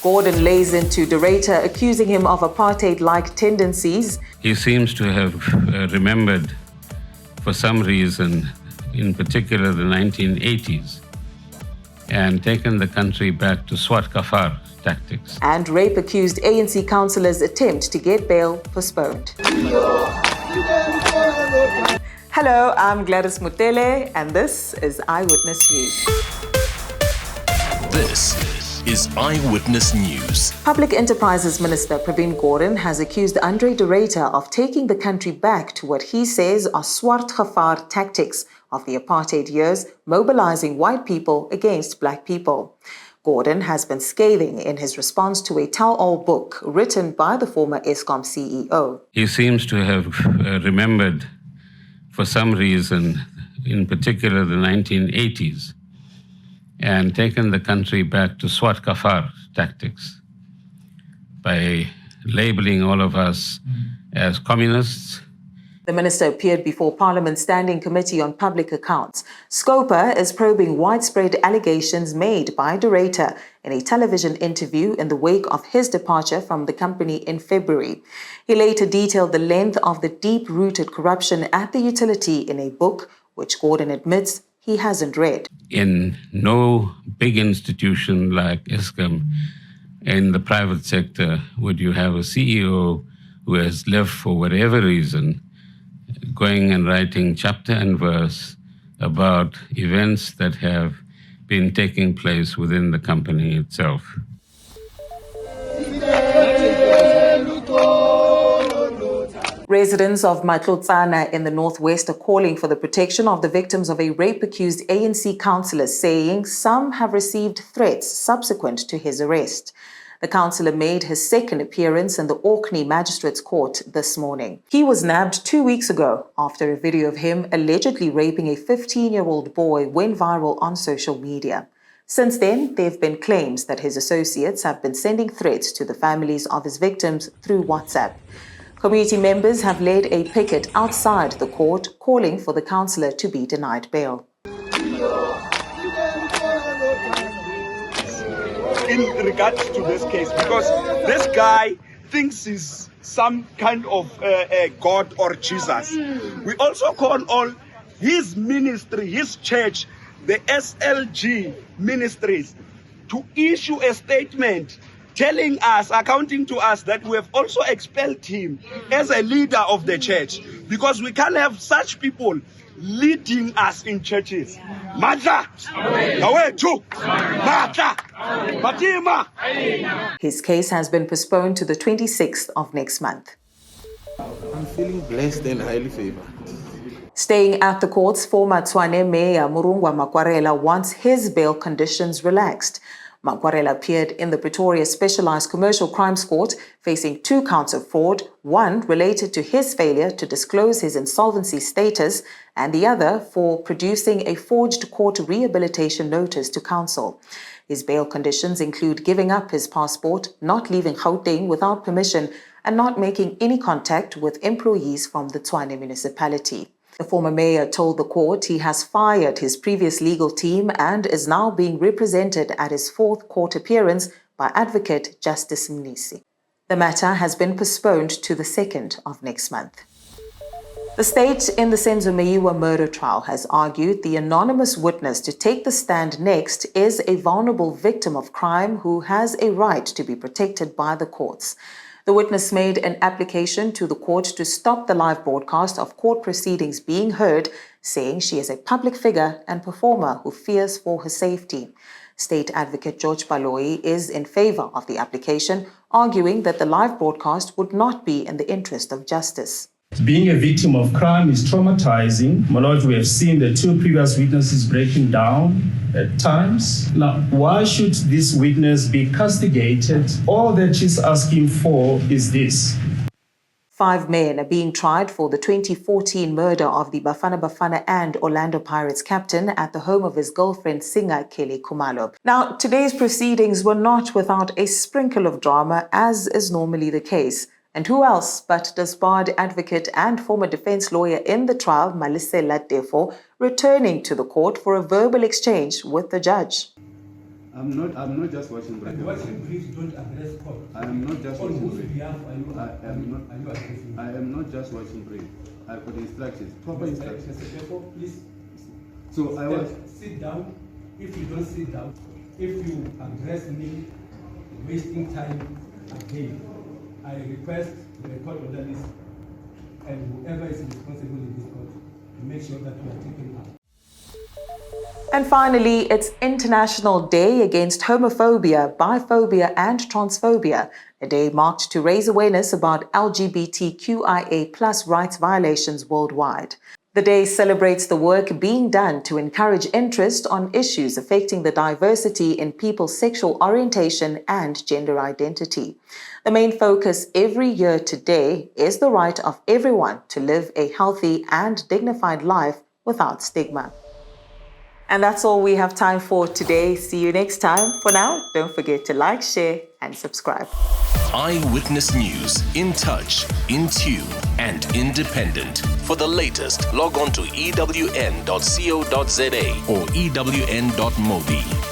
Gordhan lays into Ruyter, accusing him of apartheid-like tendencies. He seems to have remembered, for some reason, in particular the 1980s, and taken the country back to swart tactics. And rape-accused ANC councillor's attempt to get bail postponed. Hello, I'm Gladys Mutele, and this is Eyewitness News. This is Eyewitness News. Public Enterprises Minister Pravin Gordhan has accused Ruyter of taking the country back to what he says are swart tactics of the apartheid years, mobilizing white people against black people. Gordhan has been scathing in his response to a tell-all book written by the former Eskom CEO. He seems to have remembered, for some reason, in particular the 1980s, and taken the country back to swart tactics by labeling all of us as communists. The minister appeared before Parliament's Standing Committee on Public Accounts. Scopa is probing widespread allegations made by Ruyter in a television interview in the wake of his departure from the company in February. He later detailed the length of the deep-rooted corruption at the utility in a book, which Gordhan admits he hasn't read. In no big institution like Eskom, in the private sector, would you have a CEO who has left for whatever reason, going and writing chapter and verse about events that have been taking place within the company itself. Residents of Matlotsana in the northwest are calling for the protection of the victims of a rape-accused ANC councillor, saying some have received threats subsequent to his arrest. The councillor made his second appearance in the Orkney Magistrates Court this morning. He was nabbed 2 weeks ago after a video of him allegedly raping a 15-year-old boy went viral on social media. Since then, there have been claims that his associates have been sending threats to the families of his victims through WhatsApp. Community members have led a picket outside the court, calling for the councillor to be denied bail. In regards to this case, because this guy thinks he's some kind of God or Jesus. We also call all his ministry, his church, the SLG ministries, to issue a statement telling us, accounting to us, that we have also expelled him as a leader of the church, because we can't have such people leading us in churches. His case has been postponed to the 26th of next month. I'm feeling blessed and highly favored. Staying at the courts, former Tshwane Mayor Murungwa Makwarela wants his bail conditions relaxed. Makwarela appeared in the Pretoria Specialized Commercial Crimes Court facing 2 counts of fraud, one related to his failure to disclose his insolvency status and the other for producing a forged court rehabilitation notice to council. His bail conditions include giving up his passport, not leaving Gauteng without permission, and not making any contact with employees from the Tshwane municipality. The former mayor told the court he has fired his previous legal team and is now being represented at his 4th court appearance by advocate Justice Mnisi. The matter has been postponed to the 2nd of next month. The state in the Senzo Meyiwa murder trial has argued the anonymous witness to take the stand next is a vulnerable victim of crime who has a right to be protected by the courts. The witness made an application to the court to stop the live broadcast of court proceedings being heard, saying she is a public figure and performer who fears for her safety. State Advocate George Baloyi is in favor of the application, arguing that the live broadcast would not be in the interest of justice. Being a victim of crime is traumatizing. My Lord, we have seen the 2 previous witnesses breaking down at times. Now, why should this witness be castigated? All that she's asking for is this. 5 men are being tried for the 2014 murder of the Bafana Bafana and Orlando Pirates captain at the home of his girlfriend singer Kelly Khumalo. Now, today's proceedings were not without a sprinkle of drama, as is normally the case. And who else but the disbarred advocate and former defense lawyer in the trial, Malisela Tefo, returning to the court for a verbal exchange with the judge. I'm not just watching brief. And watching briefs don't address court. I am not just On watching whose brief. behalf are you addressing? I am not just watching brief. I got instructions, proper instructions. Mr. Peko, please So I was. sit down. If you don't sit down, if you address me wasting time again, I request the court orderlies and whoever is responsible in this court to make sure that we are taken out. And finally, it's International Day Against Homophobia, Biphobia and Transphobia, a day marked to raise awareness about LGBTQIA+ rights violations worldwide. The day celebrates the work being done to encourage interest on issues affecting the diversity in people's sexual orientation and gender identity. The main focus every year today is the right of everyone to live a healthy and dignified life without stigma. And that's all we have time for today. See you next time. For now, don't forget to like, share, and subscribe. Eyewitness News. In touch, in tune, and independent. For the latest, log on to ewn.co.za or ewn.mobi.